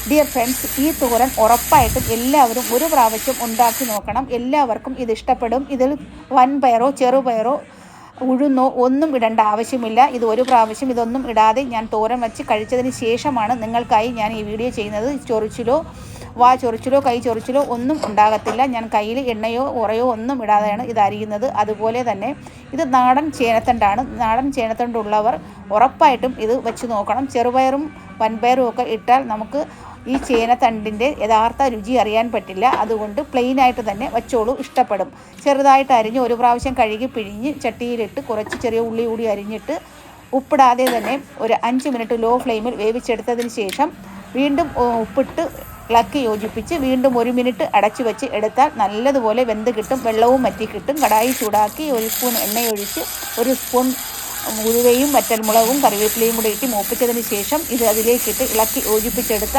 Dear friends, ഈ തോരൻ ഉറപ്പായിട്ടും എല്ലാവരും ഒരു പ്രാവശ്യം ഉണ്ടാക്കി നോക്കണം. എല്ലാവർക്കും ഇത് ഇഷ്ടപ്പെടും. ഇതിൽ വൻപയറോ ചെറുപയറോ ഉഴുന്നോ ഒന്നും ഇടേണ്ട ആവശ്യമില്ല. ഇത് ഒരു പ്രാവശ്യം ഇതൊന്നും ഇടാതെ ഞാൻ തോരൻ വച്ച് കഴിച്ചതിന് ശേഷമാണ് നിങ്ങൾക്കായി ഞാൻ ഈ വീഡിയോ ചെയ്യുന്നത്. ചൊറിച്ചിലോ ചൊറിച്ചിലോ കൈ ചൊറിച്ചിലോ ഒന്നും ഉണ്ടാകത്തില്ല. ഞാൻ കയ്യിൽ എണ്ണയോ ഉറയോ ഒന്നും ഇടാതെയാണ് ഇത് അരിയുന്നത്. അതുപോലെ തന്നെ ഇത് നാടൻ ചേനത്തണ്ടാണ്. നാടൻ ചേനത്തണ്ടുള്ളവർ ഉറപ്പായിട്ടും ഇത് വെച്ച് നോക്കണം. ചെറുപയറും വൻപയറും ഒക്കെ ഇട്ടാൽ നമുക്ക് ഈ ചേനത്തണ്ടിൻ്റെ യഥാർത്ഥ രുചി അറിയാൻ പറ്റില്ല. അതുകൊണ്ട് പ്ലെയിനായിട്ട് തന്നെ വച്ചോളൂ, ഇഷ്ടപ്പെടും. ചെറുതായിട്ട് അരിഞ്ഞ് ഒരു പ്രാവശ്യം കഴുകി പിഴിഞ്ഞ് ചട്ടിയിലിട്ട് കുറച്ച് ചെറിയ ഉള്ളി കൂടി അരിഞ്ഞിട്ട് ഉപ്പിടാതെ തന്നെ ഒരു 5 മിനിറ്റ് ലോ ഫ്ലെയിമിൽ വേവിച്ചെടുത്തതിന് ശേഷം വീണ്ടും ഉപ്പിട്ട് ഇളക്കി യോജിപ്പിച്ച് വീണ്ടും 1 മിനിറ്റ് അടച്ചു വെച്ച് എടുത്താൽ നല്ലതുപോലെ വെന്ത് കിട്ടും. വെള്ളവും വറ്റി കിട്ടും. കടായി ചൂടാക്കി 1 സ്പൂൺ എണ്ണയൊഴിച്ച് 1 സ്പൂൺ ഉലുവയും വറ്റൽമുളകും കറിവേപ്പിലയും കൂടി ഇട്ട് മൂപ്പിച്ചതിന് ശേഷം ഇത് അതിലേക്കിട്ട് ഇളക്കി യോജിപ്പിച്ചെടുത്ത